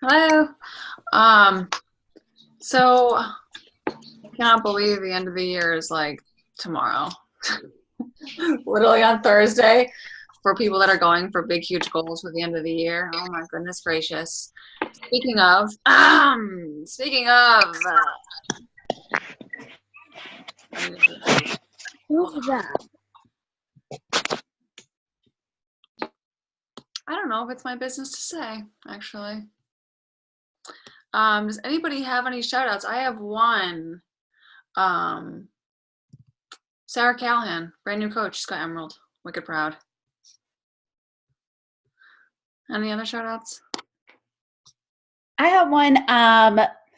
Hello. Um, so I cannot believe the end of the year is like tomorrow. Literally on Thursday for people that are going for big, huge goals for the end of the year. Oh my goodness gracious. Speaking of, Who's that? I don't know if it's my business to say, actually. Does anybody have any shout outs? I have one. Um, Sarah Callahan, brand new coach, she's got Emerald. Wicked proud. Any other shout outs? I have one.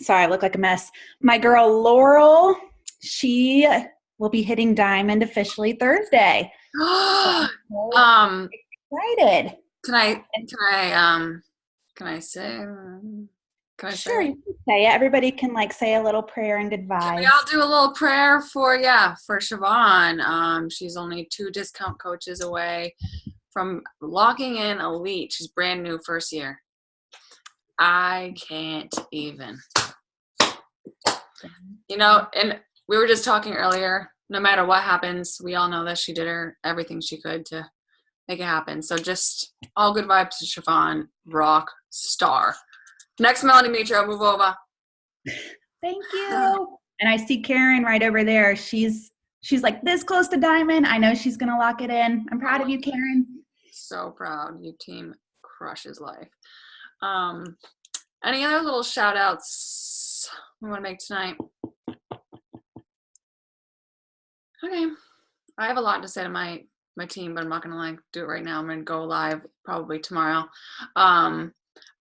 Sorry, I look like a mess. My girl Laurel, she will be hitting diamond officially Thursday. So um, excited. can I can I say can I say Sure, it? you can say it. Everybody can say a little prayer and good Can we vibes. all do a little prayer for Siobhan? She's only 2 discount coaches away from locking in elite. She's brand new, first year. I can't even. And we were just talking earlier, no matter what happens, we all know that she did everything she could to make it happen. So just all good vibes to Siobhan, rock star. Next, Melanie Mitro, move over. Thank you. And I see Karen right over there. She's like this close to diamond. I know she's gonna lock it in. I'm proud of you, Karen. So proud. You team crushes life. Any other little shout outs we want to make tonight? Okay. I have a lot to say to my team, but I'm not gonna do it right now. I'm gonna go live probably tomorrow.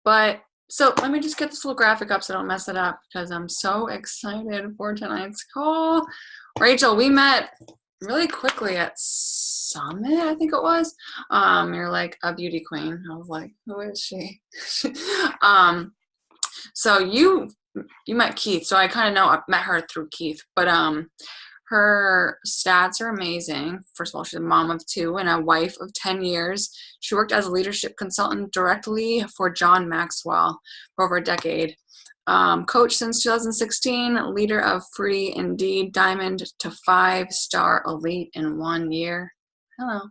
But so let me just get this little graphic up so I don't mess it up because I'm so excited for tonight's call. Rachel, we met really quickly at Summit, I think it was. You're like a beauty queen. I was like, who is she? So you met Keith, so I kind of know I met her through Keith, but her stats are amazing. First of all, she's a mom of 2 and a wife of 10 years. She worked as a leadership consultant directly for John Maxwell for over a decade. Coach since 2016, leader of Free Indeed Diamond to 5-star elite in 1 year. Hello.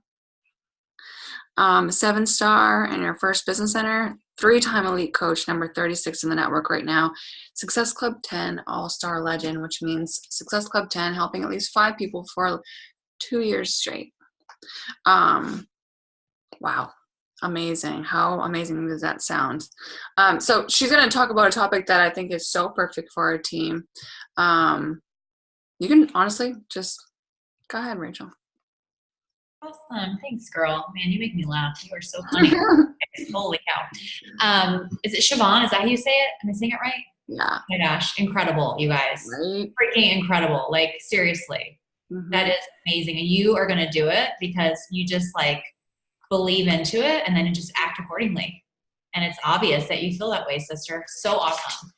7-star in her first business center, 3-time elite coach, number 36 in the network right now. Success Club 10 all-star legend, which means Success Club 10 helping at least 5 people for 2 years straight. Wow. Amazing. How amazing does that sound? So she's going to talk about a topic that I think is so perfect for our team. You can honestly just go ahead, Rachel. Awesome. Thanks, girl. Man, you make me laugh. You are so funny. Holy cow. Is it Siobhan? Is that how you say it? Am I saying it right? Yeah. Oh my gosh. Incredible, you guys. Right? Freaking incredible. Like, seriously. Mm-hmm. That is amazing. And you are going to do it because you just believe into it and then you just act accordingly. And it's obvious that you feel that way, sister. So awesome.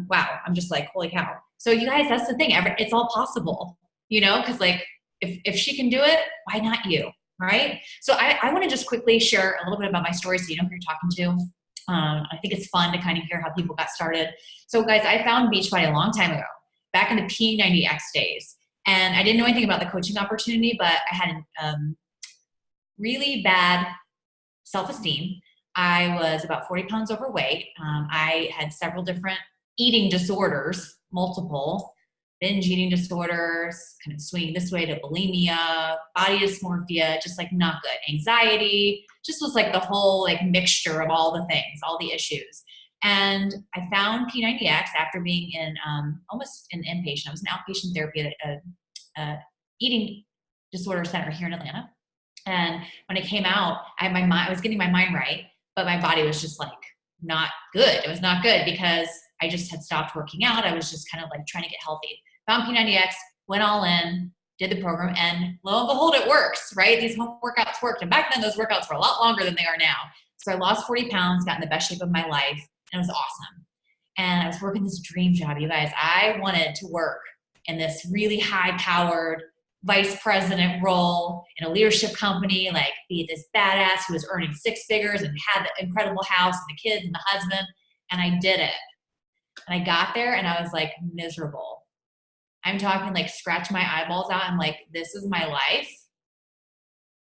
Wow. I'm just like, holy cow. So you guys, that's the thing. It's all possible, because if she can do it, why not you? Right? So I want to just quickly share a little bit about my story so you know who you're talking to. I think it's fun to kind of hear how people got started. So guys, I found Beachbody a long time ago, back in the P90X days. And I didn't know anything about the coaching opportunity, but I had really bad self-esteem. I was about 40 pounds overweight. I had several different eating disorders, multiple binge eating disorders, kind of swinging this way to bulimia, body dysmorphia, just not good. Anxiety, just was the whole mixture of all the things, all the issues. And I found P90X after being in almost an inpatient. I was in outpatient therapy at a eating disorder center here in Atlanta. And when I came out, I was getting my mind right, but my body was just not good. It was not good because I just had stopped working out. I was just kind of trying to get healthy. Found P90X, went all in, did the program, and lo and behold, it works, right? These home workouts worked. And back then, those workouts were a lot longer than they are now. So I lost 40 pounds, got in the best shape of my life, and it was awesome. And I was working this dream job, you guys. I wanted to work in this really high-powered vice president role in a leadership company, be this badass who was earning 6 figures and had the incredible house and the kids and the husband. And I did it. And I got there and I was like miserable. I'm talking like scratch my eyeballs out. I'm like, this is my life.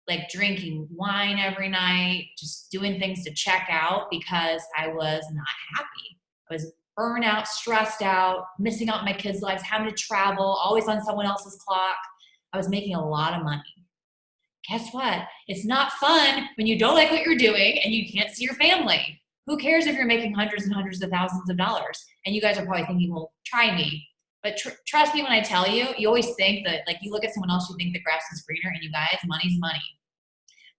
Like drinking wine every night, just doing things to check out because I was not happy. I was burnt out, stressed out, missing out on my kids' lives, having to travel, always on someone else's clock. I was making a lot of money. Guess what? It's not fun when you don't like what you're doing and you can't see your family. Who cares if you're making hundreds and hundreds of thousands of dollars? And you guys are probably thinking, well, try me. But trust me when I tell you, you always think that, like, you look at someone else, you think the grass is greener, and you guys, money's money.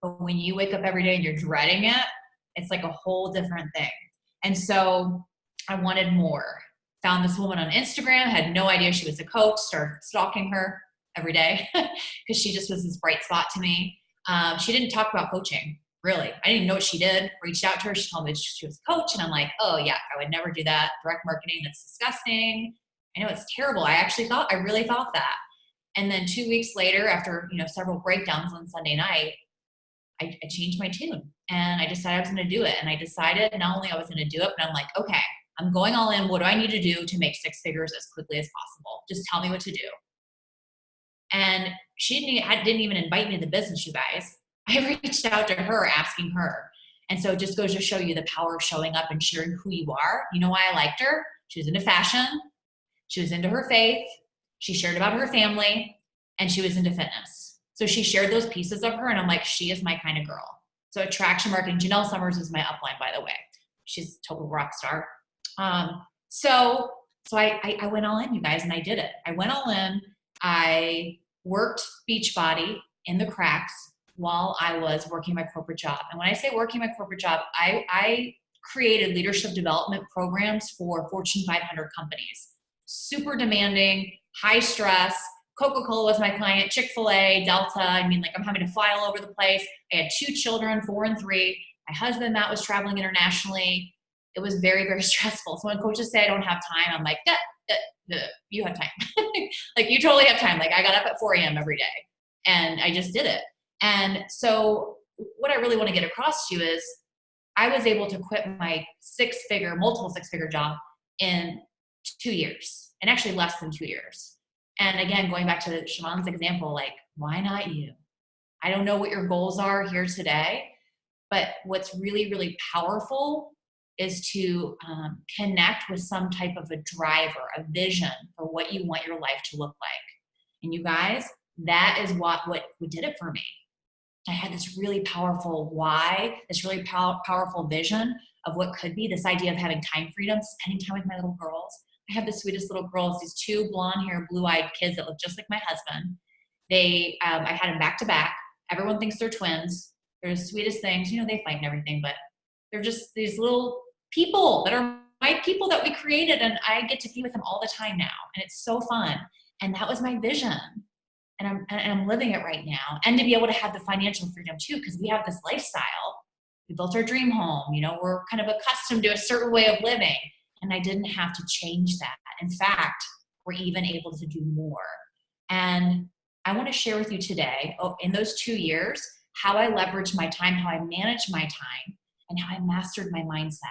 But when you wake up every day and you're dreading it, it's like a whole different thing. And so I wanted more. Found this woman on Instagram, had no idea she was a coach, started stalking her every day because she just was this bright spot to me. She didn't talk about coaching, really. I didn't even know what she did. Reached out to her. She told me she was a coach. And I'm like, oh yeah, I would never do that. Direct marketing, that's disgusting. I know it's terrible. I really thought that. And then 2 weeks later, after, several breakdowns on Sunday night, I changed my tune and I decided I was going to do it. And I decided not only I was going to do it, but I'm like, okay, I'm going all in. What do I need to do to make six figures as quickly as possible? Just tell me what to do. And she didn't even invite me to the business, you guys. I reached out to her, asking her. And so it just goes to show you the power of showing up and sharing who you are. You know why I liked her? She was into fashion. She was into her faith. She shared about her family, and she was into fitness. So she shared those pieces of her, and I'm like, she is my kind of girl. So attraction marketing, Janelle Summers is my upline, by the way. She's a total rock star. So I went all in, you guys, and I did it. I went all in. I worked Beachbody in the cracks while I was working my corporate job. And when I say working my corporate job, I created leadership development programs for Fortune 500 companies. Super demanding, high stress. Coca-Cola was my client, Chick-fil-A, Delta. I'm having to fly all over the place. I had 2 children, 4 and 3. My husband, Matt, was traveling internationally. It was very, very stressful. So when coaches say I don't have time, I'm like, you have time. Like, you totally have time. Like, I got up at 4 a.m. every day and I just did it. And so what I really want to get across to you is I was able to quit my multiple six-figure job in 2 years, and actually less than 2 years. And again, going back to Siobhan's example, like, why not you? I don't know what your goals are here today, but what's really, really powerful is to connect with some type of a driver, a vision for what you want your life to look like. And you guys, that is what did it for me. I had this really powerful why, this really powerful vision of what could be, this idea of having time freedom, spending time with my little girls. I have the sweetest little girls, these 2 blonde-haired, blue-eyed kids that look just like my husband. I had them back to back. Everyone thinks they're twins. They're the sweetest things. They fight and everything, but they're just these little people that are my people that we created, and I get to be with them all the time now, and it's so fun. And that was my vision, and I'm living it right now. And to be able to have the financial freedom too, because we have this lifestyle. We built our dream home. We're kind of accustomed to a certain way of living. And I didn't have to change that. In fact, we're even able to do more. And I want to share with you today, in those 2 years, how I leveraged my time, how I managed my time, and how I mastered my mindset.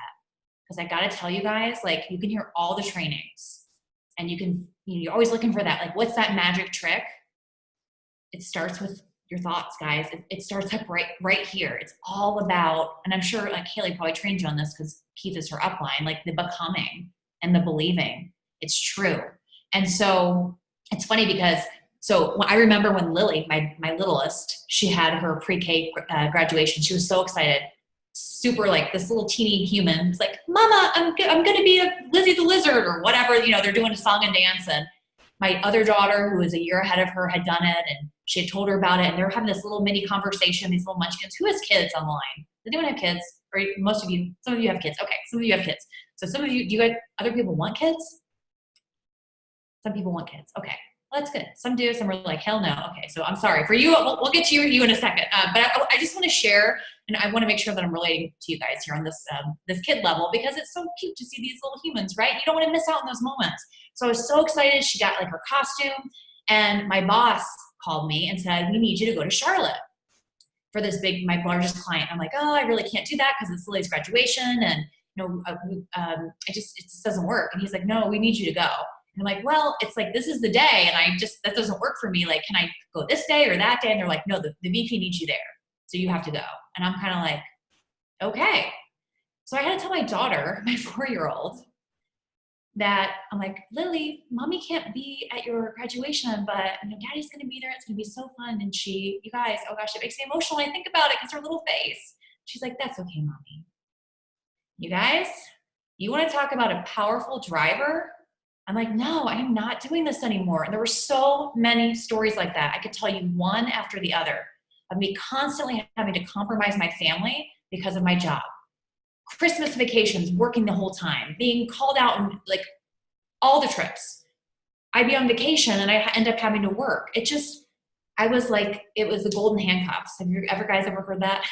Because I got to tell you guys, like, you can hear all the trainings and you're always looking for that. Like, what's that magic trick? It starts with your thoughts, guys. It starts up right here. It's all about, and I'm sure like Haley probably trained you on this because Keith is her upline, like the becoming and the believing. It's true. And so it's funny because, I remember when Lily, my littlest, she had her pre-K graduation. She was so excited, super like this little teeny human. It's like, Mama, I'm going to be a Lizzie the Lizard or whatever, they're doing a song and dance. And my other daughter, who was a year ahead of her, had done it, and she had told her about it, and they were having this little mini conversation, these little munchkins. Who has kids online? Does anyone have kids? Or most of you, some of you have kids. Okay, some of you have kids. So some of you, do you guys, other people want kids? Some people want kids. Okay, well, that's good. Some do, some are like, hell no. Okay, so I'm sorry. For you, we'll get to you in a second. But I just want to share, and I want to make sure that I'm relating to you guys here on this kid level, because it's so cute to see these little humans, right? You don't want to miss out on those moments. So I was so excited. She got like her costume, and my boss called me and said, we need you to go to Charlotte for this my largest client. I'm like, oh, I really can't do that because it's Lily's graduation, and it just doesn't work. And he's like, no, we need you to go. And I'm like, well, it's like, this is the day. And that doesn't work for me. Like, can I go this day or that day? And they're like, no, the VP needs you there. So you have to go. And I'm kind of like, okay. So I had to tell my daughter, my 4-year-old, that I'm like, Lily, mommy can't be at your graduation, but daddy's going to be there. It's going to be so fun. And you guys, oh gosh, it makes me emotional when I think about it because her little face. She's like, that's okay, mommy. You guys, you want to talk about a powerful driver? I'm like, no, I am not doing this anymore. And there were so many stories like that. I could tell you one after the other of me constantly having to compromise my family because of my job. Christmas vacations, working the whole time, being called out and like all the trips. I'd be on vacation and I end up having to work. I was like, it was the golden handcuffs. Have you guys ever heard that?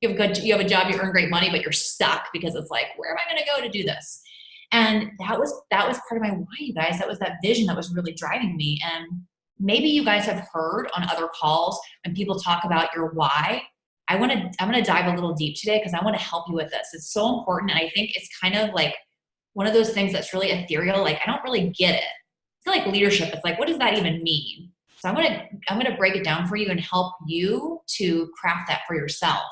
You have a job, you earn great money, but you're stuck because it's like, where am I going to go to do this? And that was part of my why, you guys. That was that vision that was really driving me. And maybe you guys have heard on other calls when people talk about your why. I'm going to dive a little deep today because I want to help you with this. It's so important. And I think it's kind of like one of those things that's really ethereal. Like, I don't really get it. It's kind of like leadership. It's like, what does that even mean? So I'm going to break it down for you and help you to craft that for yourself.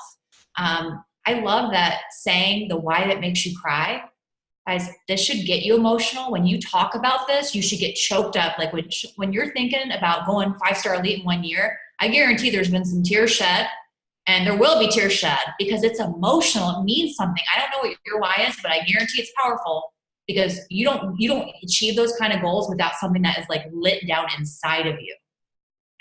I love that saying, the why that makes you cry. Guys, this should get you emotional. When you talk about this, you should get choked up. Like when you're thinking about going 5-star elite in 1 year, I guarantee there's been some tears shed, and there will be tears shed because it's emotional. It means something. I don't know what your why is, but I guarantee it's powerful because you don't achieve those kind of goals without something that is like lit down inside of you.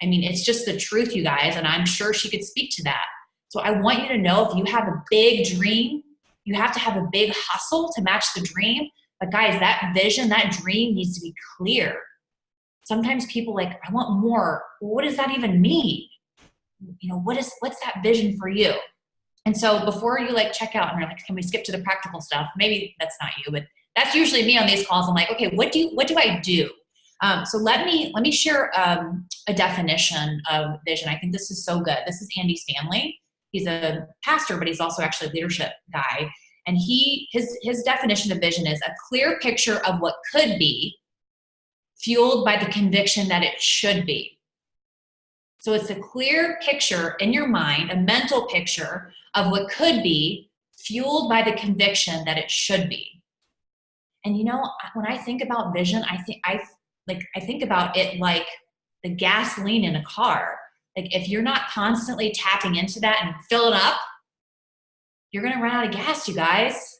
I mean, it's just the truth, you guys, and I'm sure she could speak to that. So I want you to know, if you have a big dream, you have to have a big hustle to match the dream. But guys, that vision, that dream needs to be clear. Sometimes people like, I want more. Well, what does that even mean? What's that vision for you? And so before you like check out and you're like, can we skip to the practical stuff? Maybe that's not you, but that's usually me on these calls. I'm like, okay, what do I do? So let me share a definition of vision. I think this is so good. This is Andy Stanley. He's a pastor, but he's also actually a leadership guy. And his definition of vision is a clear picture of what could be, fueled by the conviction that it should be. So it's a clear picture in your mind, a mental picture of what could be, fueled by the conviction that it should be. And when I think about vision, I think about it like the gasoline in a car. Like, if you're not constantly tapping into that and filling up, you're going to run out of gas, you guys.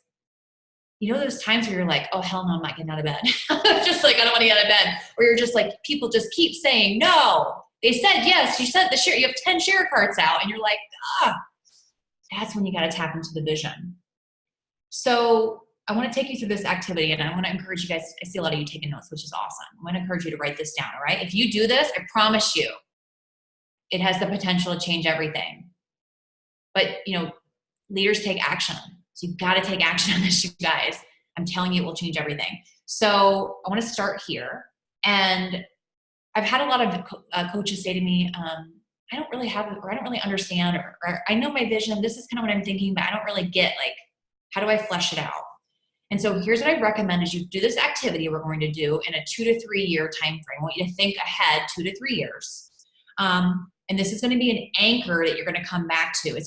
Those times where you're like, oh, hell no, I'm not getting out of bed. Just like, I don't want to get out of bed. Or you're just like, people just keep saying no. They said yes. You said the share. You have 10 share cards out. And you're like, that's when you got to tap into the vision. So I want to take you through this activity, and I want to encourage you guys. I see a lot of you taking notes, which is awesome. I want to encourage you to write this down, all right? If you do this, I promise you, it has the potential to change everything. But, leaders take action. So you've got to take action on this, you guys. I'm telling you, it will change everything. So I want to start here. And I've had a lot of coaches say to me, I don't really have, or I don't really understand, or I know my vision. This is kind of what I'm thinking, but I don't really get, like, how do I flesh it out? And so here's what I recommend is you do this activity we're going to do in a 2 to 3 year time frame. I want you to think ahead 2 to 3 years. And this is going to be an anchor that you're going to come back to.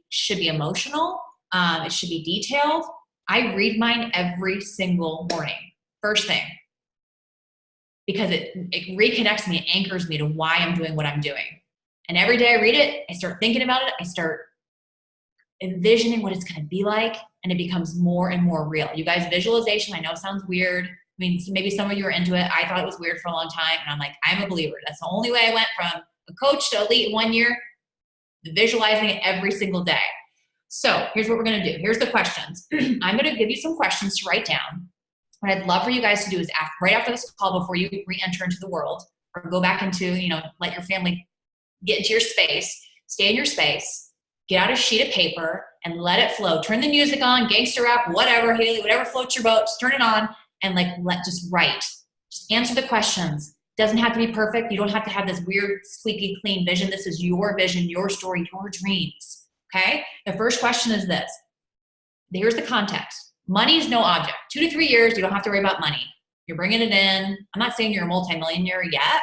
Should be emotional. It should be detailed. I read mine every single morning, first thing, because it reconnects me, it anchors me to why I'm doing what I'm doing. And every day I read it, I start thinking about it. I start envisioning what it's going to be like, and it becomes more and more real. You guys, visualization, I know it sounds weird. I mean, maybe some of you are into it. I thought it was weird for a long time, and I'm like, I'm a believer. That's the only way I went from a coach to elite in 1 year, visualizing it every single day. So here's what we're going to do. Here's the questions. I'm going to give you some questions to write down. What I'd love for you guys to do is right after this call, before you re-enter into the world or go back into, let your family get into your space, stay in your space, get out a sheet of paper and let it flow. Turn the music on, gangster rap, whatever, Haley, whatever floats your boat, just turn it on and just write. Just answer the questions. Doesn't have to be perfect. You don't have to have this weird, squeaky clean vision. This is your vision, your story, your dreams. Okay? The first question is this. Here's the context. Money's no object. 2 to 3 years, you don't have to worry about money. You're bringing it in. I'm not saying you're a multimillionaire yet,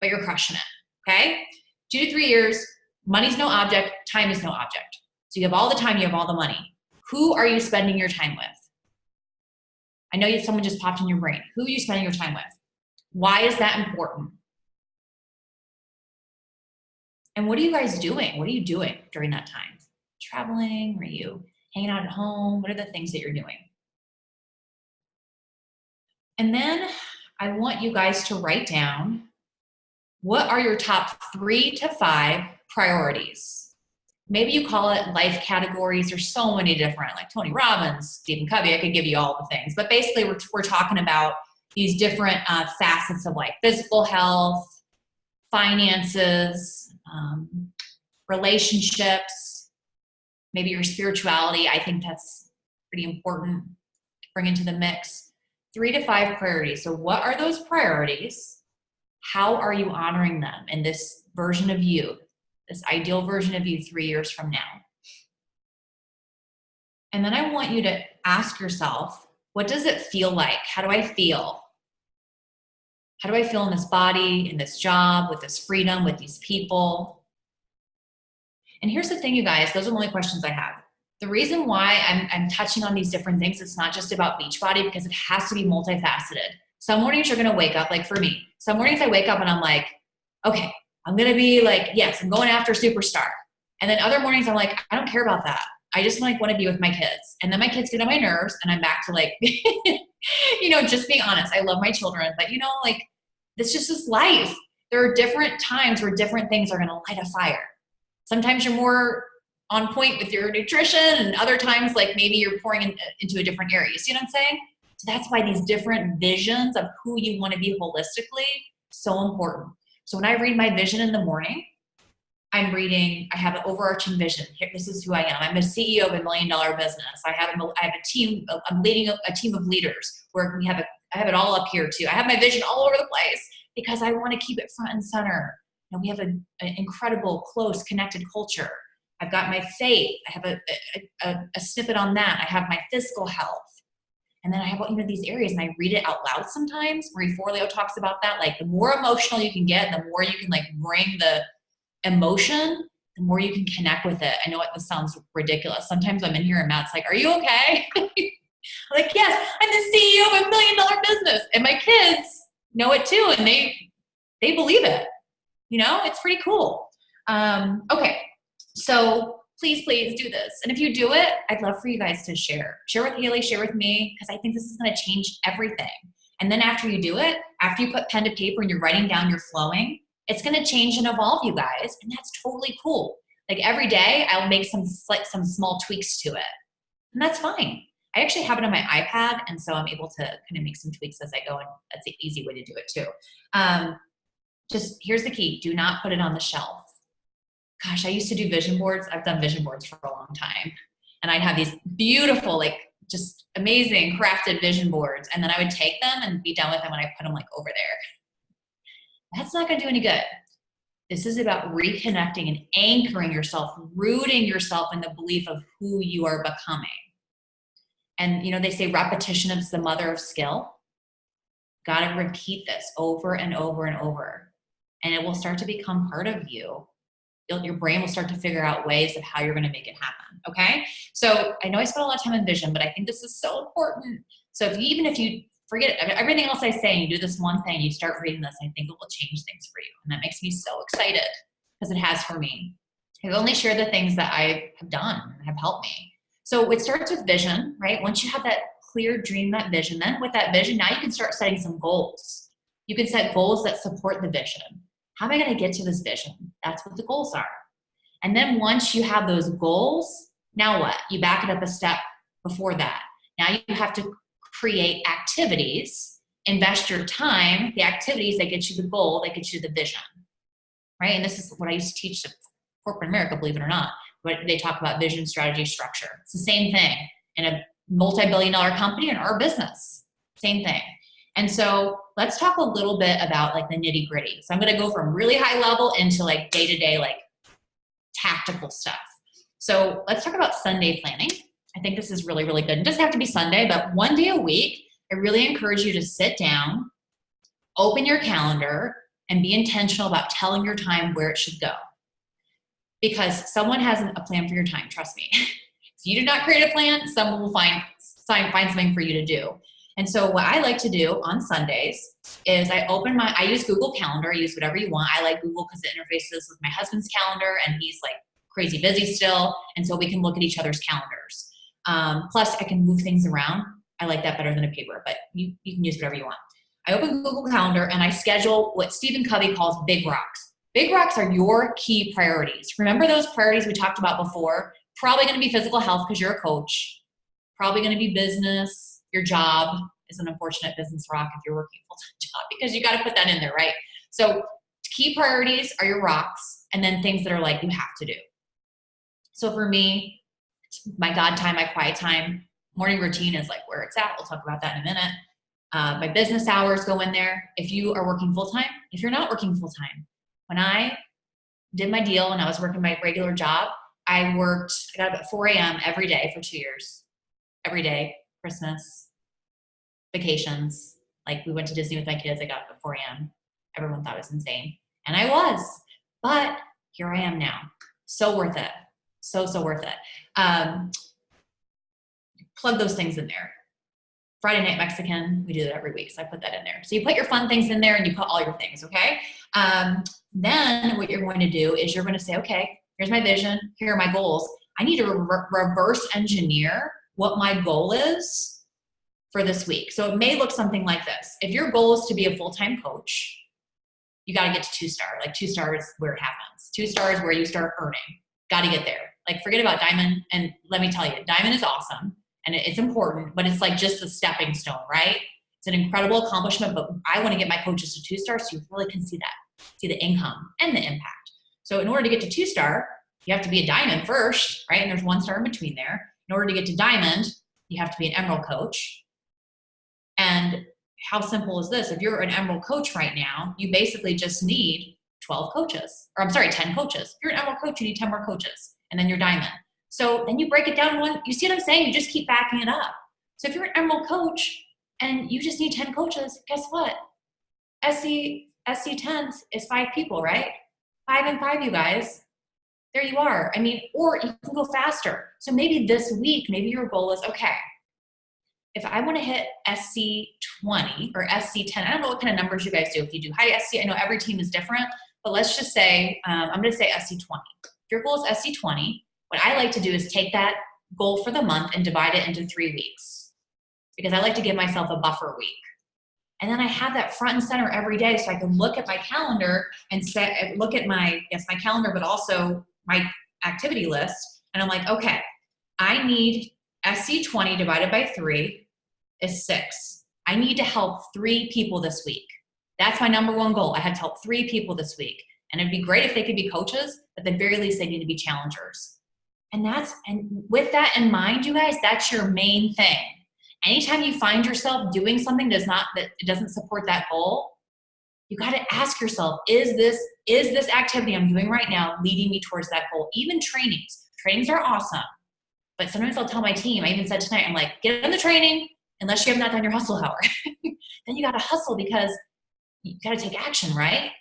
but you're crushing it, okay? 2 to 3 years, money's no object, time is no object. So you have all the time, you have all the money. Who are you spending your time with? I know someone just popped in your brain. Who are you spending your time with? Why is that important? And what are you guys doing? What are you doing during that time? Traveling? Are you hanging out at home? What are the things that you're doing? And then I want you guys to write down, what are your top 3 to 5 priorities? Maybe you call it life categories. There's so many different, like Tony Robbins, Stephen Covey. I could give you all the things. But basically, we're talking about these different facets of life: physical health, finances, relationships, maybe your spirituality. I think that's pretty important to bring into the mix. 3 to 5 priorities. So what are those priorities? How are you honoring them in this version of you, this ideal version of you 3 years from now? And then I want you to ask yourself, what does it feel like? How do I feel? How do I feel in this body, in this job, with this freedom, with these people? And here's the thing, you guys, those are the only questions I have. The reason why I'm touching on these different things, it's not just about Beachbody, because it has to be multifaceted. Some mornings you're gonna wake up, like for me, some mornings I wake up and I'm like, okay, I'm gonna be like, yes, I'm going after superstar. And then other mornings I'm like, I don't care about that. I just like wanna be with my kids. And then my kids get on my nerves and I'm back to like, just being honest. I love my children, but like, it's just this life. There are different times where different things are gonna light a fire. Sometimes you're more on point with your nutrition, and other times, like maybe you're pouring into a different area. You see what I'm saying? So that's why these different visions of who you want to be holistically, so important. So when I read my vision in the morning, I have an overarching vision. Here, this is who I am. I'm a CEO of $1 million business. I have a team. I'm leading a team of leaders where I have it all up here too. I have my vision all over the place because I want to keep it front and center. And we have an incredible, close, connected culture. I've got my faith. I have a snippet on that. I have my physical health. And then I have these areas, and I read it out loud sometimes. Marie Forleo talks about that. Like the more emotional you can get, the more you can like bring the emotion, the more you can connect with it. I know this sounds ridiculous. Sometimes I'm in here and Matt's like, are you okay? I'm like, yes, I'm the CEO of $1 million business. And my kids know it too. And they believe it. It's pretty cool. Okay. So please do this. And if you do it, I'd love for you guys to share with Haley, share with me, because I think this is going to change everything. And then after you do it, after you put pen to paper and you're writing down, you're flowing, it's going to change and evolve, you guys. And that's totally cool. Like every day I'll make some small tweaks to it, and that's fine. I actually have it on my iPad. And so I'm able to kind of make some tweaks as I go. And that's an easy way to do it too. Just here's the key. Do not put it on the shelf. Gosh, I used to do vision boards. I've done vision boards for a long time. And I'd have these beautiful, like just amazing crafted vision boards. And then I would take them and be done with them and I put them like over there. That's not going to do any good. This is about reconnecting and anchoring yourself, rooting yourself in the belief of who you are becoming. And they say repetition is the mother of skill. Got to repeat this over and over and over. And it will start to become part of you. Your brain will start to figure out ways of how you're going to make it happen. Okay. So I know I spent a lot of time in vision, but I think this is so important. So even if you forget everything else I say, and you do this one thing, you start reading this, I think it will change things for you. And that makes me so excited because it has for me. I've only shared the things that I have done and have helped me. So it starts with vision, right? Once you have that clear dream, that vision, then with that vision, now you can start setting some goals. You can set goals that support the vision. How am I going to get to this vision? That's what the goals are. And then once you have those goals, now what? You back it up a step before that. Now you have to create activities, invest your time, the activities that get you the goal, that get you the vision, right? And this is what I used to teach to corporate America, believe it or not. But they talk about vision, strategy, structure. It's the same thing in a multi-billion-dollar company in our business. Same thing. And so let's talk a little bit about like the nitty gritty. So I'm going to go from really high level into like day-to-day, like tactical stuff. So let's talk about Sunday planning. I think this is really, really good. It doesn't have to be Sunday, but one day a week, I really encourage you to sit down, open your calendar, and be intentional about telling your time where it should go. Because someone has a plan for your time, trust me. If you do not create a plan, someone will find something for you to do. And so what I like to do on Sundays is I use Google Calendar. I use whatever you want. I like Google because it interfaces with my husband's calendar, and he's like crazy busy still. And so we can look at each other's calendars. Plus I can move things around. I like that better than a paper, but you can use whatever you want. I open Google Calendar and I schedule what Stephen Covey calls big rocks. Big rocks are your key priorities. Remember those priorities we talked about before? Probably going to be physical health because you're a coach. Probably going to be business. Your job is an unfortunate business rock if you're working a full-time job because you got to put that in there, right? So key priorities are your rocks, and then things that are like you have to do. So for me, my God time, my quiet time, morning routine is like where it's at. We'll talk about that in a minute. My business hours go in there. If you are working full-time, if you're not working full-time. When I did my deal and I was working my regular job, I got up at 4 a.m. every day for 2 years. Every day, Christmas, vacations. Like we went to Disney with my kids. I got up at 4 a.m. Everyone thought it was insane. And I was, but here I am now. So worth it. So worth it. Plug those things in there. Friday night Mexican, we do that every week. So I put that in there. So you put your fun things in there and you put all your things, okay? Then what you're going to do is you're going to say, okay, here's my vision. Here are my goals. I need to reverse engineer what my goal is for this week. So it may look something like this. If your goal is to be a full-time coach, you got to get to 2-star. Like 2-star is where it happens. 2-star is where you start earning. Got to get there. Like forget about diamond. And let me tell you, diamond is awesome and it's important, but it's like just a stepping stone, right? It's an incredible accomplishment, but I want to get my coaches to 2-star so you really can see that, see the income and the impact. So in order to get to 2-star, you have to be a diamond first, right? And there's 1 star in between there. In order to get to diamond, you have to be an emerald coach. And how simple is this? If you're an emerald coach right now, you basically just need 12 coaches, or I'm sorry, 10 coaches. If you're an emerald coach, you need 10 more coaches, and then you're diamond. So then you break it down one, you see what I'm saying? You just keep backing it up. So if you're an emerald coach and you just need 10 coaches, guess what? SC10 is 5 people, right? 5 and 5, you guys. There you are. I mean, or you can go faster. So maybe this week, maybe your goal is, okay, if I want to hit SC20 or SC10, I don't know what kind of numbers you guys do. If you do high SC, I know every team is different, but let's just say, I'm going to say SC20. If your goal is SC20, what I like to do is take that goal for the month and divide it into 3 weeks because I like to give myself a buffer week. And then I have that front and center every day so I can look at my calendar and look at my calendar, but also my activity list. And I'm like, okay, I need SC20 divided by 3 is 6. I need to help 3 people this week. That's my number 1 goal. I have to help 3 people this week. And it'd be great if they could be coaches, but at the very least they need to be challengers. And with that in mind, you guys, that's your main thing. Anytime you find yourself doing something that doesn't support that goal, you got to ask yourself, is this activity I'm doing right now leading me towards that goal? Even trainings are awesome. But sometimes I'll tell my team, I even said tonight, I'm like, get on the training unless you have not done your hustle hour. Then you got to hustle because you got to take action, right?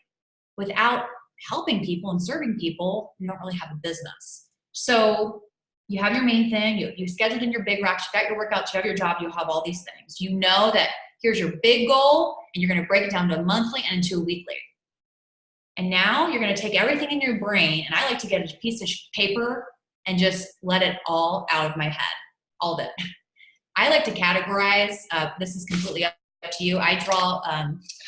Without helping people and serving people, you don't really have a business. So you have your main thing, you scheduled in your big rocks, you got your workouts, you have your job, you have all these things. You know that here's your big goal and you're going to break it down to a monthly and into a weekly. And now you're going to take everything in your brain, and I like to get a piece of paper and just let it all out of my head, all of it. I like to categorize, this is completely up to you. I draw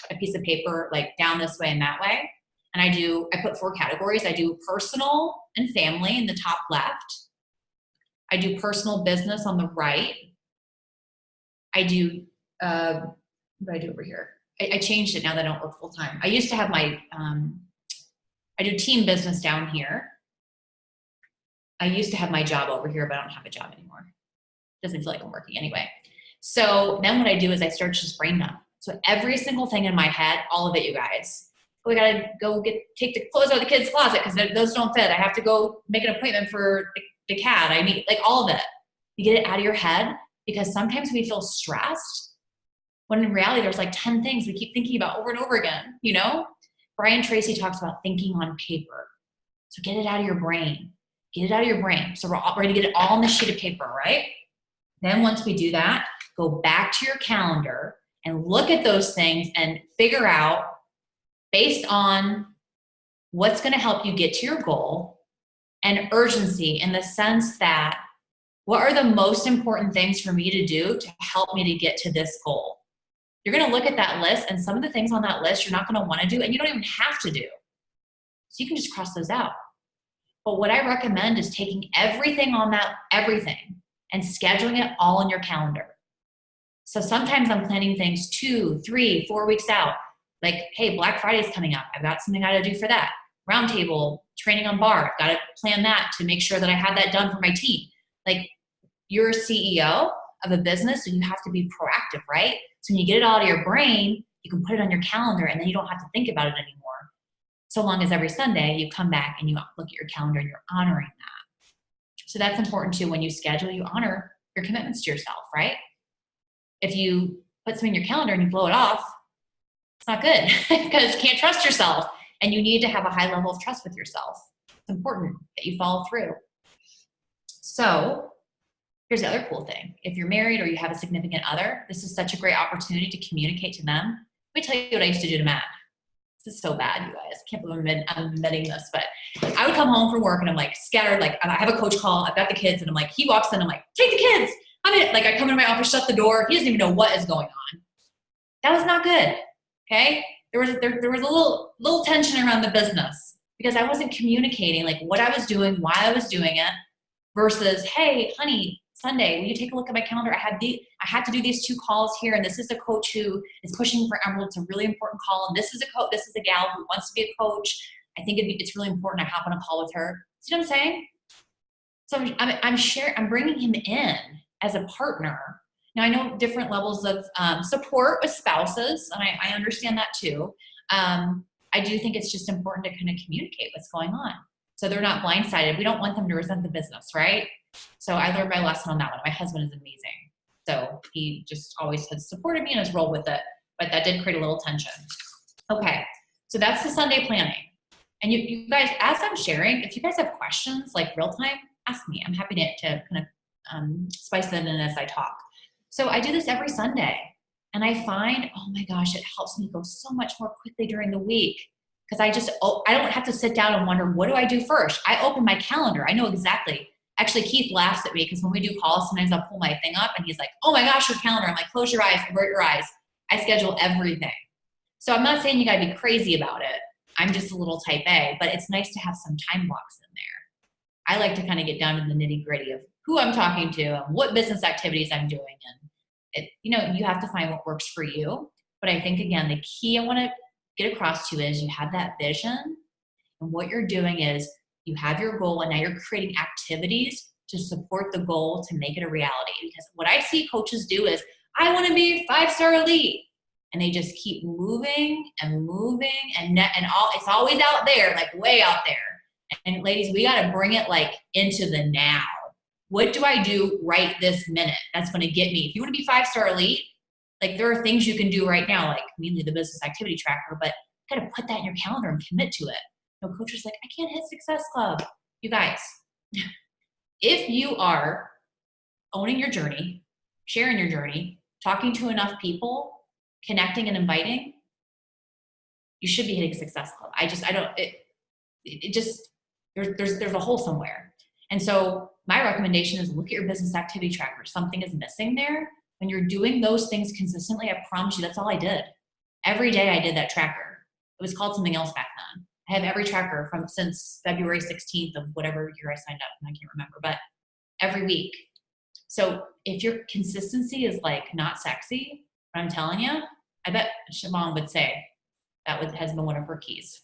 a piece of paper like down this way and that way. And I put 4 categories. I do personal and family in the top left. I do personal business on the right. I do, what do I do over here? I changed it now that I don't work full time. I used to have my, I do team business down here. I used to have my job over here, but I don't have a job anymore. Doesn't feel like I'm working anyway. So then what I do is I start to just brain dump. So every single thing in my head, all of it, you guys. We gotta go take the clothes out of the kids' closet because those don't fit. I have to go make an appointment for the cat. I need like all of it. You get it out of your head, because sometimes we feel stressed when in reality there's like 10 things we keep thinking about over and over again, you know? Brian Tracy talks about thinking on paper. So get it out of your brain. Get it out of your brain. So we're going to get it all on the sheet of paper, right? Then once we do that, go back to your calendar and look at those things and figure out, based on what's going to help you get to your goal, and urgency, in the sense that, what are the most important things for me to do to help me to get to this goal? You're going to look at that list, and some of the things on that list you're not going to want to do, and you don't even have to do. So you can just cross those out. But what I recommend is taking everything on that, everything, and scheduling it all in your calendar. So sometimes I'm planning things 2, 3, 4 weeks out. Like, hey, Black Friday's coming up. I've got something I got to do for that. Roundtable, training on bar. I've got to plan that to make sure that I have that done for my team. Like, you're a CEO of a business, so you have to be proactive, right? So when you get it all out of your brain, you can put it on your calendar, and then you don't have to think about it anymore. So long as every Sunday you come back and you look at your calendar and you're honoring that. So that's important too. When you schedule, you honor your commitments to yourself, right? If you put something in your calendar and you blow it off, it's not good, because you can't trust yourself, and you need to have a high level of trust with yourself. It's important that you follow through. So here's the other cool thing. If you're married or you have a significant other, this is such a great opportunity to communicate to them. Let me tell you what I used to do to Matt. This is so bad, you guys. I can't believe I'm admitting this, but I would come home from work and I'm like scattered. Like, I have a coach call. I've got the kids, and I'm like, he walks in. I'm like, take the kids. I'm in. Like, I come into my office, shut the door. He doesn't even know what is going on. That was not good. Okay. There was a little tension around the business, because I wasn't communicating like what I was doing, why I was doing it, versus, hey, honey, Sunday, will you take a look at my calendar? I had to do these 2 calls here, and this is a coach who is pushing for Emerald. It's a really important call, and this is a gal who wants to be a coach. I think it's really important I hop on a call with her. See what I'm saying? So I'm bringing him in as a partner. Now, I know different levels of support with spouses, and I understand that too. I do think it's just important to kind of communicate what's going on, so they're not blindsided. We don't want them to resent the business, right? So I learned my lesson on that one. My husband is amazing. So he just always has supported me and has rolled with it, but that did create a little tension. Okay, so that's the Sunday planning. And you guys, as I'm sharing, if you guys have questions, like real time, ask me. I'm happy to kind of spice them in as I talk. So I do this every Sunday, and I find, oh my gosh, it helps me go so much more quickly during the week, because I don't have to sit down and wonder, what do I do first? I open my calendar. I know exactly. Actually, Keith laughs at me, because when we do calls, sometimes I'll pull my thing up and he's like, oh my gosh, your calendar. I'm like, close your eyes, avert your eyes. I schedule everything. So I'm not saying you got to be crazy about it. I'm just a little type A, but it's nice to have some time blocks in there. I like to kind of get down to the nitty gritty of who I'm talking to and what business activities I'm doing. And you have to find what works for you. But I think, again, the key I want to get across to is you have that vision, and what you're doing is you have your goal, and now you're creating activities to support the goal to make it a reality. Because what I see coaches do is, I want to be 5-star elite, and they just keep moving and moving, and it's always out there, like way out there. And ladies, we got to bring it like into the now. What do I do right this minute that's going to get me? If you want to be 5-star elite, like, there are things you can do right now, like mainly the business activity tracker, but you got to put that in your calendar and commit to it. No coach is like, I can't hit Success Club. You guys, if you are owning your journey, sharing your journey, talking to enough people, connecting and inviting, you should be hitting Success Club. There's a hole somewhere. And so my recommendation is look at your business activity tracker. Something is missing there. When you're doing those things consistently, I promise you, that's all I did. Every day I did that tracker. It was called something else back then. I have every tracker since February 16th of whatever year I signed up, and I can't remember, but every week. So if your consistency is like not sexy, I'm telling you, I bet Siobhan would say has been one of her keys.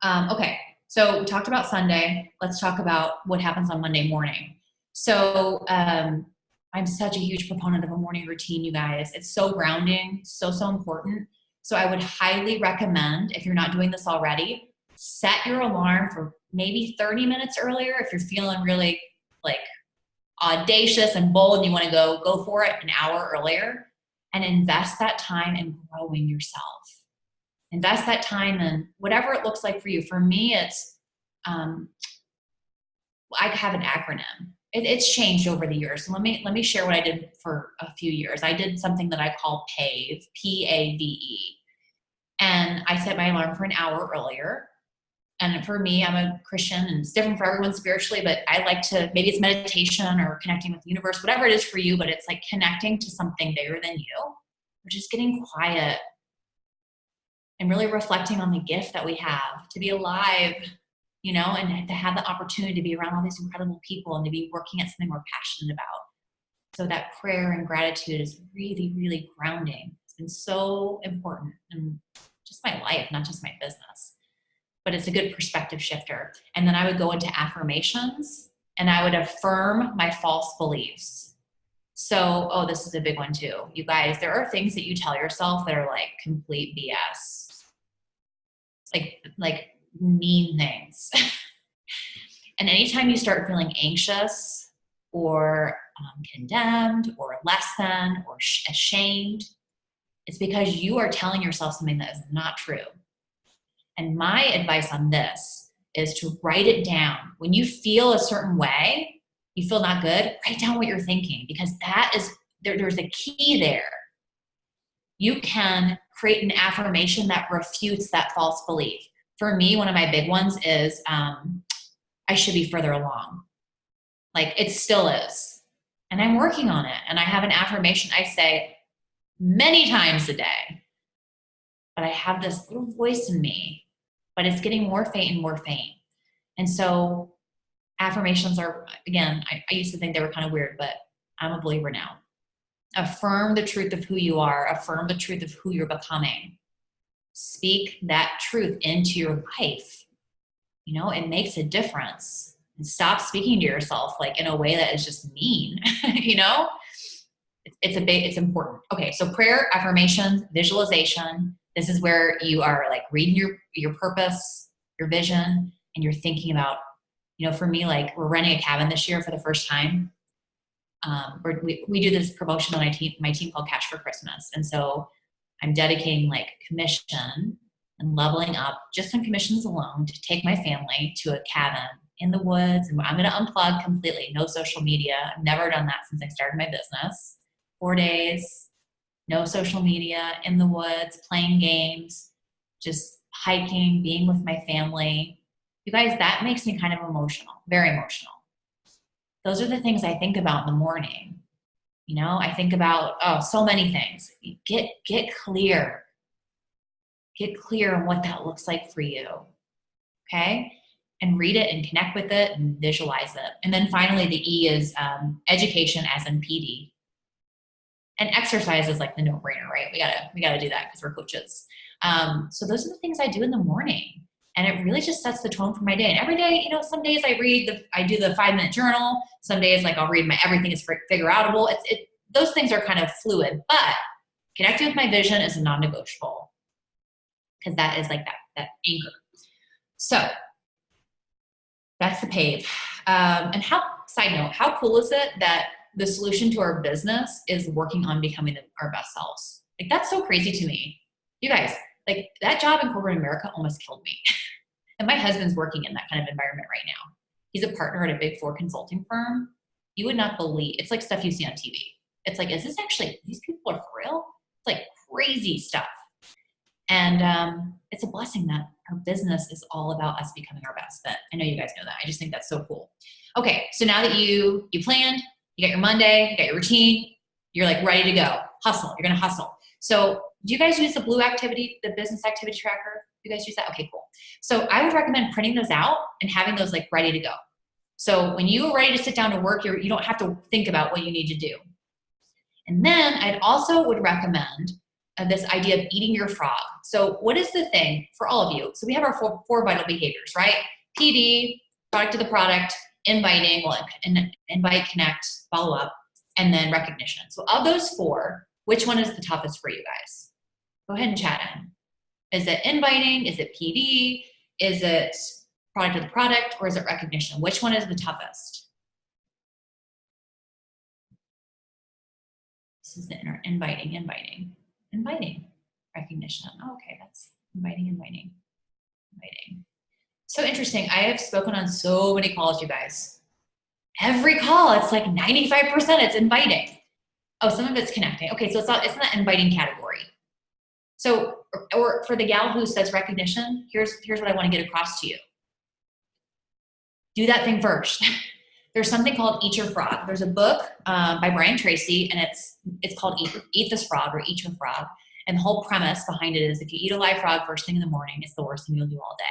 Okay, so we talked about Sunday. Let's talk about what happens on Monday morning. So I'm such a huge proponent of a morning routine, you guys. It's so grounding, so important. So I would highly recommend, if you're not doing this already, set your alarm for maybe 30 minutes earlier if you're feeling really like audacious and bold and you want to go for it an hour earlier, and invest that time in growing yourself. Invest that time in whatever it looks like for you. For me, it's, I have an acronym. It's changed over the years. So let me share what I did for a few years. I did something that I call PAVE, P-A-V-E. And I set my alarm for an hour earlier. And for me, I'm a Christian and it's different for everyone spiritually, but I like to, maybe it's meditation or connecting with the universe, whatever it is for you, but it's like connecting to something bigger than you, or just getting quiet and really reflecting on the gift that we have to be alive, you know, and to have the opportunity to be around all these incredible people and to be working at something we're passionate about. So that prayer and gratitude is really, really grounding. It's been so important in just my life, not just my business. But it's a good perspective shifter. And then I would go into affirmations and I would affirm my false beliefs. So, oh, this is a big one too. You guys, there are things that you tell yourself that are like complete BS. Like mean things. And anytime you start feeling anxious or condemned or less than or ashamed, it's because you are telling yourself something that is not true. And my advice on this is to write it down. When you feel a certain way, you feel not good, write down what you're thinking, because that is, there's a key there. You can create an affirmation that refutes that false belief. For me, one of my big ones is, I should be further along. Like it still is. And I'm working on it. And I have an affirmation I say many times a day. But I have this little voice in me, but it's getting more faint and more faint. And so affirmations are, again, I used to think they were kind of weird, but I'm a believer now. Affirm the truth of who you are. Affirm the truth of who you're becoming. Speak that truth into your life. You know, it makes a difference. And stop speaking to yourself like in a way that is just mean, you know? It's important. Okay, so prayer, affirmations, visualization. This is where you are like reading your purpose, your vision, and you're thinking about, you know, for me, like we're renting a cabin this year for the first time. We do this promotion on my team called Cash for Christmas. And so I'm dedicating like commission and leveling up just on commissions alone to take my family to a cabin in the woods. And I'm going to unplug completely. No social media. I've never done that since I started my business. 4 days, no social media, in the woods, playing games, just hiking, being with my family. You guys, that makes me kind of emotional, very emotional. Those are the things I think about in the morning. You know, I think about, so many things. Get clear. Get clear on what that looks like for you. Okay? And read it and connect with it and visualize it. And then finally, the E is education, as in PD. And exercise is like the no-brainer, right? We gotta do that because we're coaches. So those are the things I do in the morning. And it really just sets the tone for my day. And every day, you know, some days I do the 5-minute journal. Some days, like I'll read my everything is figure outable. Those things are kind of fluid, but connecting with my vision is a non-negotiable because that is like that anchor. So that's the PAVE. And side note, how cool is it that the solution to our business is working on becoming our best selves? Like that's so crazy to me. You guys, like that job in corporate America almost killed me. And my husband's working in that kind of environment right now. He's a partner at a Big 4 consulting firm. You would not believe, it's like stuff you see on TV. It's like, is this actually, these people are for real? It's like crazy stuff. And it's a blessing that our business is all about us becoming our best. But I know you guys know that. I just think that's so cool. Okay, so now that you planned, you got your Monday, you got your routine, you're like ready to go. Hustle, you're gonna hustle. So do you guys use the Blue Activity, the business activity tracker? You guys use that? Okay, cool. So I would recommend printing those out and having those like ready to go. So when you are ready to sit down to work, you don't have to think about what you need to do. And then I'd also would recommend this idea of eating your frog. So what is the thing for all of you? So we have our four vital behaviors, right? PD, product to the product, inviting, invite, connect, follow up, and then recognition. So of those 4, which one is the toughest for you guys? Go ahead and chat in. Is it inviting? Is it PD? Is it product to the product? Or is it recognition? Which one is the toughest? This is the inner inviting recognition. Oh, okay, that's inviting. So interesting. I have spoken on so many calls, you guys. Every call, it's like 95% it's inviting. Oh, some of it's connecting. Okay, so it's in that inviting category. So, or for the gal who says recognition, here's what I want to get across to you. Do that thing first. There's something called Eat Your Frog. There's a book by Brian Tracy, and it's called Eat This Frog or Eat Your Frog. And the whole premise behind it is if you eat a live frog first thing in the morning, it's the worst thing you'll do all day.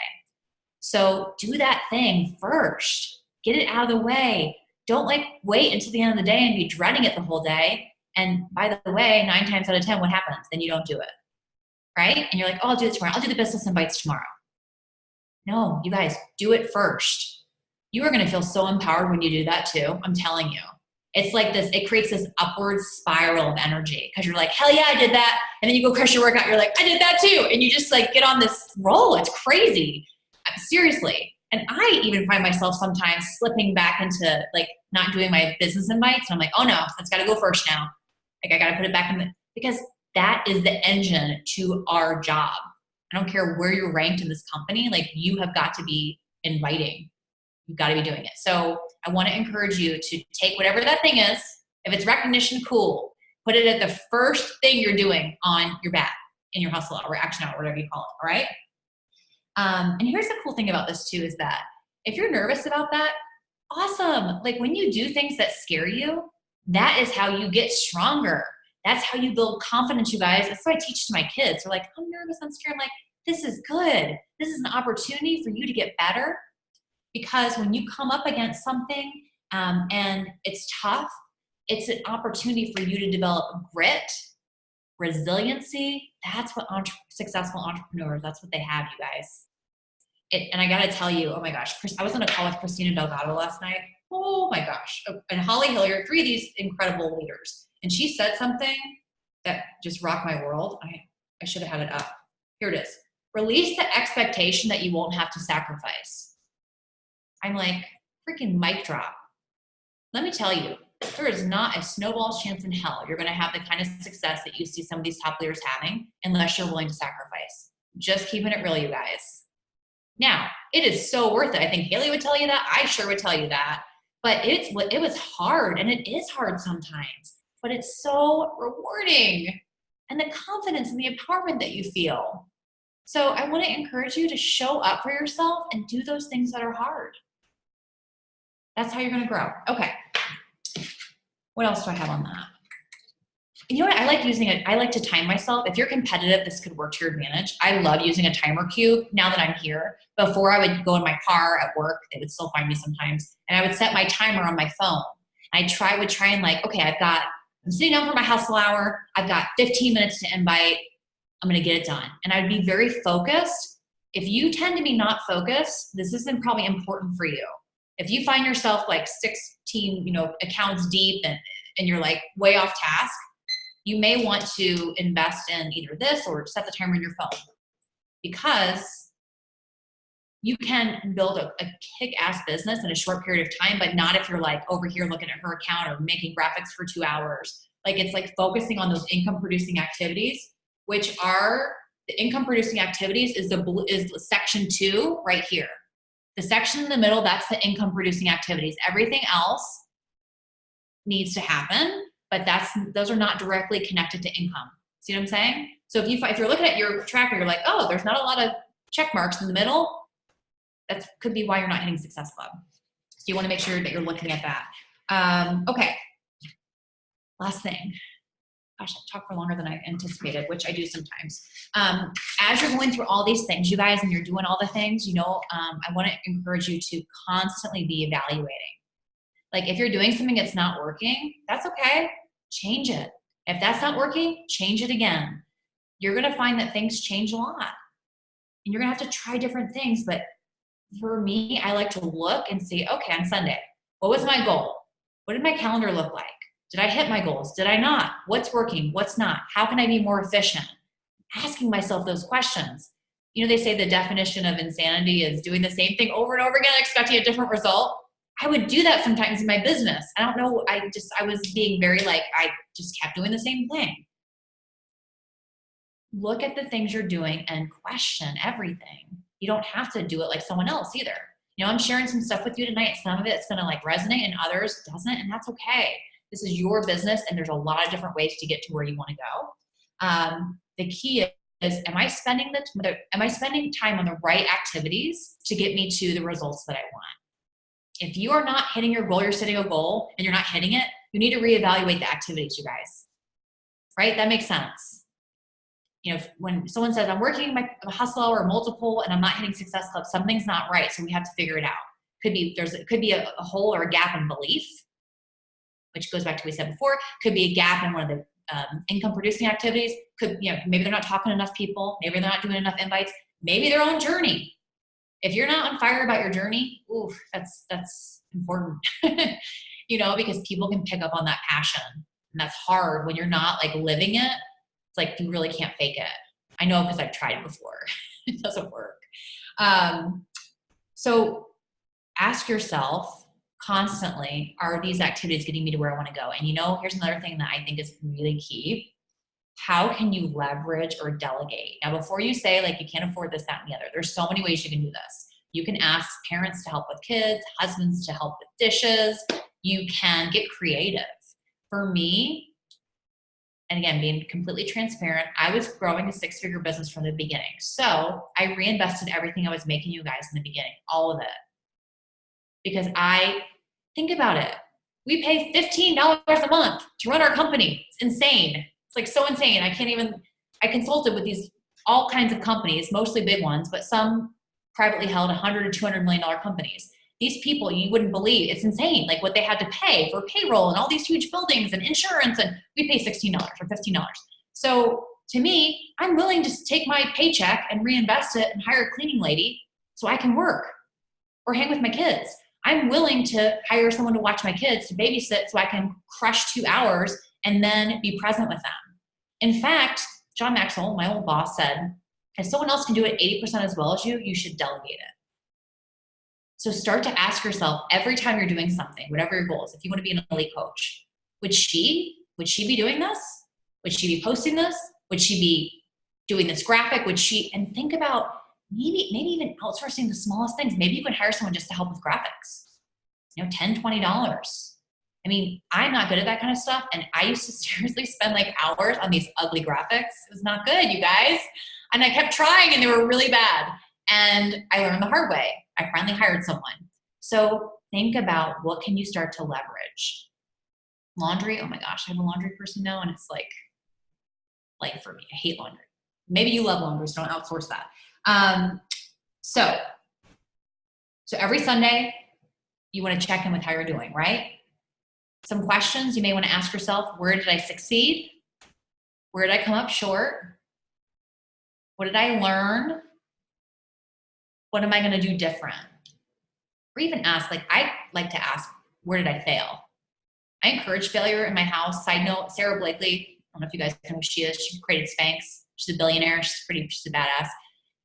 So do that thing first. Get it out of the way. Don't wait until the end of the day and be dreading it the whole day. And by the way, 9 times out of 10, what happens? Then you don't do it, right? And you're like, oh, I'll do it tomorrow. I'll do the business invites tomorrow. No, you guys, do it first. You are going to feel so empowered when you do that too. I'm telling you. It's like this, it creates this upward spiral of energy because you're like, hell yeah, I did that. And then you go crush your workout. You're like, I did that too. And you just get on this roll. It's crazy. Seriously. And I even find myself sometimes slipping back into not doing my business invites. And I'm like, oh no, that's got to go first now. I got to put it back because that is the engine to our job. I don't care where you're ranked in this company. You have got to be inviting. You've got to be doing it. So I want to encourage you to take whatever that thing is. If it's recognition, cool. Put it at the first thing you're doing on your bat, in your hustle or action hour, whatever you call it. All right. And here's the cool thing about this too, is that if you're nervous about that, awesome. When you do things that scare you, that is how you get stronger. That's how you build confidence, you guys. That's what I teach to my kids. They're like, I'm nervous, I'm scared. I'm like, this is good. This is an opportunity for you to get better. Because when you come up against something and it's tough, it's an opportunity for you to develop grit, resiliency. That's what successful entrepreneurs, that's what they have, you guys. And I got to tell you, oh my gosh, I was on a call with Christina Delgado last night. Oh my gosh. And Holly Hilliard, 3 of these incredible leaders. And she said something that just rocked my world. I should have had it up. Here it is. Release the expectation that you won't have to sacrifice. I'm like, freaking mic drop. Let me tell you, there is not a snowball's chance in hell you're going to have the kind of success that you see some of these top leaders having unless you're willing to sacrifice. Just keeping it real, you guys. Now, it is so worth it. I think Haley would tell you that. I sure would tell you that. But it was hard, and it is hard sometimes. But it's so rewarding. And the confidence and the empowerment that you feel. So I want to encourage you to show up for yourself and do those things that are hard. That's how you're going to grow. Okay. What else do I have on that? You know what? I like using it. I like to time myself. If you're competitive, this could work to your advantage. I love using a timer cube now that I'm here. Before I would go in my car at work, they would still find me sometimes. And I would set my timer on my phone. I would try and okay, I'm sitting down for my hustle hour. I've got 15 minutes to invite. I'm going to get it done. And I'd be very focused. If you tend to be not focused, this isn't probably important for you. If you find yourself 16, accounts deep and you're way off task, you may want to invest in either this or set the timer on your phone, because you can build a kick-ass business in a short period of time, but not if you're over here looking at her account or making graphics for 2 hours. It's focusing on those income producing activities, which are the income producing activities is section 2 right here. The section in the middle, that's the income producing activities. Everything else needs to happen, but those are not directly connected to income. See what I'm saying? So if you're looking at your tracker, you're like, oh, there's not a lot of check marks in the middle. That could be why you're not hitting Success Club. So you want to make sure that you're looking at that. Okay. Last thing. Gosh, I've talked for longer than I anticipated, which I do sometimes. As you're going through all these things, you guys, and you're doing all the things, I want to encourage you to constantly be evaluating. If you're doing something that's not working, that's okay. Change it. If that's not working, change it again. You're going to find that things change a lot. And you're going to have to try different things. But for me, I like to look and see, okay, on Sunday, what was my goal? What did my calendar look like? Did I hit my goals? Did I not? What's working? What's not? How can I be more efficient? Asking myself those questions. They say the definition of insanity is doing the same thing over and over again, expecting a different result. I would do that sometimes in my business. I don't know. I was being very I just kept doing the same thing. Look at the things you're doing and question everything. You don't have to do it like someone else either. You know, I'm sharing some stuff with you tonight. Some of it's going to like resonate and others doesn't, and that's okay. This is your business, and there's a lot of different ways to get to where you want to go. The key is, am I spending time on the right activities to get me to the results that I want? If you are not hitting your goal, you're setting a goal and you're not hitting it, you need to reevaluate the activities, you guys. Right? That makes sense. You know, when someone says, I'm working my hustle or multiple and I'm not hitting Success Club, something's not right. So we have to figure it out. Could be a hole or a gap in belief, which goes back to what we said before. Could be a gap in one of the income producing activities. Maybe they're not talking to enough people. Maybe they're not doing enough invites. Maybe their own journey. If you're not on fire about your journey, that's important, because people can pick up on that passion, and that's hard when you're not like living it. It's like you really can't fake it. I know because I've tried it before. It doesn't work. So ask yourself constantly, are these activities getting me to where I want to go? And here's another thing that I think is really key. How can you leverage or delegate? Now, before you say like you can't afford this, that, and the other, there's so many ways you can do this. You can ask parents to help with kids, husbands to help with dishes. You can get creative. For me, and again, being completely transparent, I was growing a 6-figure business from the beginning. So I reinvested everything I was making you guys in the beginning, all of it. Because think about it. We pay $15 a month to run our company. It's insane. It's like so insane. I consulted with all kinds of companies, mostly big ones, but some privately held $100 to $200 million companies. These people, you wouldn't believe, it's insane. Like what they had to pay for payroll and all these huge buildings and insurance, and we pay $16 or $15. So to me, I'm willing to take my paycheck and reinvest it and hire a cleaning lady so I can work or hang with my kids. I'm willing to hire someone to watch my kids, to babysit so I can crush 2 hours and then be present with them. In fact, John Maxwell, my old boss, said, if someone else can do it 80% as well as you, you should delegate it. So start to ask yourself every time you're doing something, whatever your goal is, if you want to be an elite coach, would she be doing this? Would she be posting this? Would she be doing this graphic? And think about maybe even outsourcing the smallest things. Maybe you could hire someone just to help with graphics, $10, $20. I mean, I'm not good at that kind of stuff. And I used to seriously spend like hours on these ugly graphics. It was not good, you guys. And I kept trying and they were really bad. And I learned the hard way. I finally hired someone. So think about what can you start to leverage. Laundry, oh my gosh, I have a laundry person now and it's like life for me. I hate laundry. Maybe you love laundry, so don't outsource that. So every Sunday, you want to check in with how you're doing, right? Some questions you may want to ask yourself: where did I succeed? Where did I come up short? What did I learn? What am I going to do different? Or even ask, I like to ask, where did I fail? I encourage failure in my house. Side note, Sarah Blakely, I don't know if you guys know who she is. She created Spanx. She's a billionaire. She's a badass.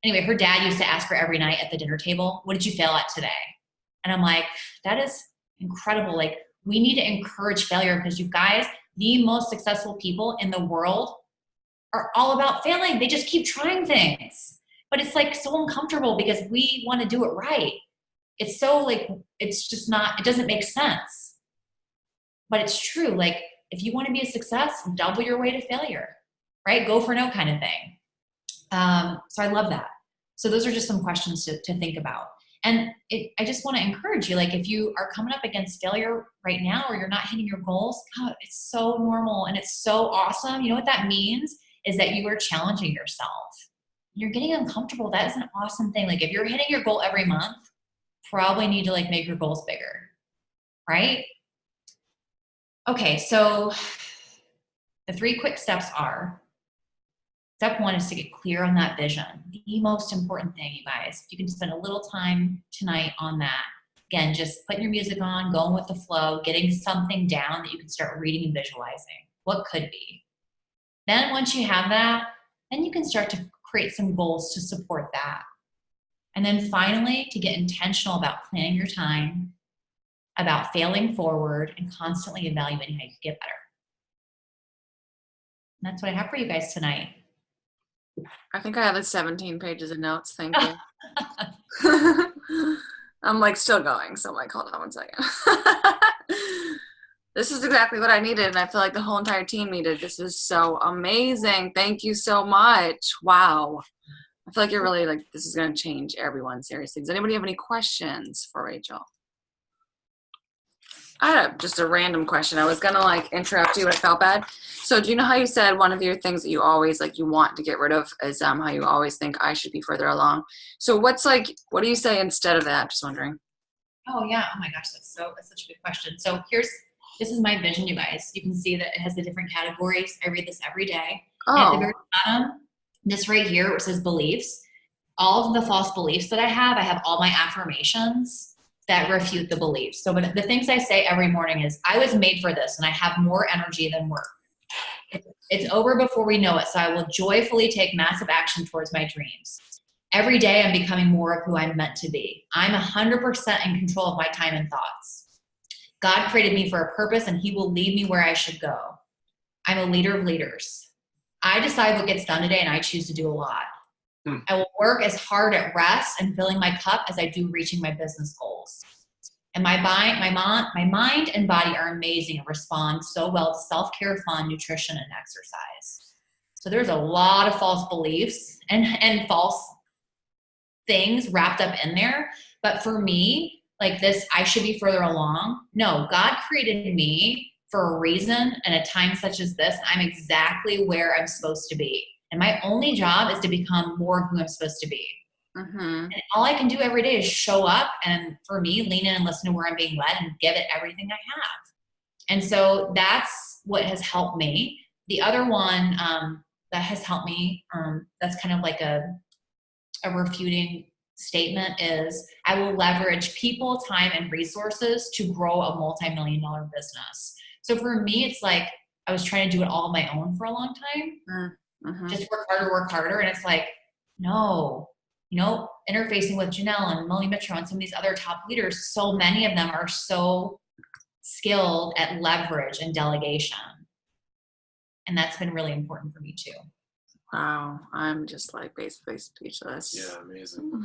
Anyway, her dad used to ask her every night at the dinner table, what did you fail at today? And I'm like, that is incredible. Like, we need to encourage failure because you guys, the most successful people in the world are all about failing. They just keep trying things. But it's like so uncomfortable because we want to do it right. It's so it's just not, it doesn't make sense. But it's true. Like, if you want to be a success, double your way to failure, right? Go for no kind of thing. So I love that. So those are just some questions to think about. And I just want to encourage you, if you are coming up against failure right now or you're not hitting your goals, God, it's so normal and it's so awesome. You know what that means is that you are challenging yourself. You're getting uncomfortable. That is an awesome thing. If you're hitting your goal every month, probably need to make your goals bigger, right? Okay, so the 3 quick steps are: step 1 is to get clear on that vision. The most important thing, you guys. If you can spend a little time tonight on that. Again, just putting your music on, going with the flow, getting something down that you can start reading and visualizing. What could be? Then once you have that, then you can start to create some goals to support that. And then finally, to get intentional about planning your time, about failing forward, and constantly evaluating how you can get better. That's what I have for you guys tonight. I think I have like 17 pages of notes. Thank you. I'm like still going. So I'm like, hold on one second. This is exactly what I needed. And I feel like the whole entire team needed. This is so amazing. Thank you so much. Wow. I feel like you're really like, this is going to change everyone. Seriously. Does anybody have any questions for Rachel? I had just a random question. I was going to like interrupt you, but I felt bad. So do you know how you said one of your things that you always like you want to get rid of is how you always think I should be further along? So what do you say instead of that? Just wondering. Oh yeah. Oh my gosh. That's such a good question. So this is my vision, you guys. You can see that it has the different categories. I read this every day. Oh. And at the very bottom, this right here, where it says beliefs, all of the false beliefs that I have all my affirmations that refute the beliefs. So the things I say every morning is, I was made for this and I have more energy than work. It's over before we know it. So I will joyfully take massive action towards my dreams. Every day I'm becoming more of who I'm meant to be. I'm 100% in control of my time and thoughts. God created me for a purpose and he will lead me where I should go. I'm a leader of leaders. I decide what gets done today and I choose to do a lot. I will work as hard at rest and filling my cup as I do reaching my business goals. And my mind and body are amazing and respond so well to self-care, fun, nutrition, and exercise. So there's a lot of false beliefs and false things wrapped up in there. But for me, like this, I should be further along. No, God created me for a reason and a time such as this. I'm exactly where I'm supposed to be. And my only job is to become more of who I'm supposed to be. Mm-hmm. And all I can do every day is show up and for me, lean in and listen to where I'm being led and give it everything I have. And so that's what has helped me. The other one that has helped me, that's kind of like a refuting statement is I will leverage people, time, and resources to grow a multi-million-dollar business. So for me, it's like I was trying to do it all on my own for a long time. Mm-hmm. Just work harder. And it's like, no, interfacing with Janelle and Melanie Mitchell and some of these other top leaders, so many of them are so skilled at leverage and delegation. And that's been really important for me too. Wow. I'm just like basically speechless. Yeah, amazing.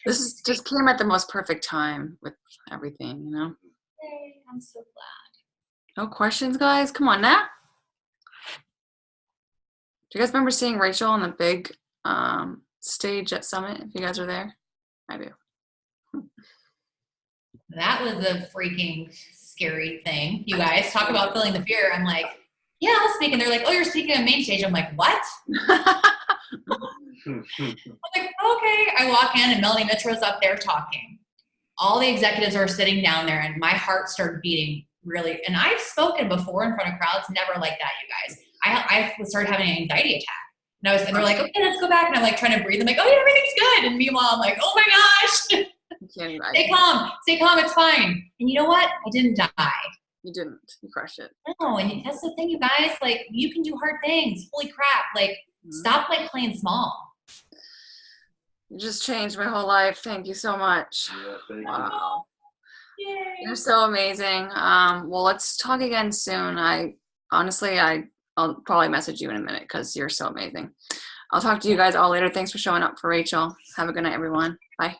This just came at the most perfect time with everything, Yay, I'm so glad. No questions, guys? Come on now. Do you guys remember seeing Rachael on the big stage at Summit? If you guys are there, I do. That was a freaking scary thing. You guys talk about feeling the fear. I'm like, yeah, I'll speak. And they're like, oh, you're speaking on main stage. I'm like, what? I'm like, okay. I walk in and Melanie Mitro's up there talking. All the executives are sitting down there and my heart started beating really. And I've spoken before in front of crowds, never like that, you guys. I started having an anxiety attack. And they're like, okay, let's go back. And I'm like trying to breathe. I'm like, oh yeah, everything's good. And meanwhile, I'm like, oh my gosh. Stay calm, it's fine. And you know what? I didn't die. You didn't. You crushed it. No, and that's the thing, you guys. Like, you can do hard things. Holy crap! Like, stop like playing small. You just changed my whole life. Thank you so much. Yeah, thank you. Wow. Yay. You're so amazing. Well, let's talk again soon. I'll probably message you in a minute because you're so amazing. I'll talk to you guys all later. Thanks for showing up for Rachael. Have a good night, everyone. Bye.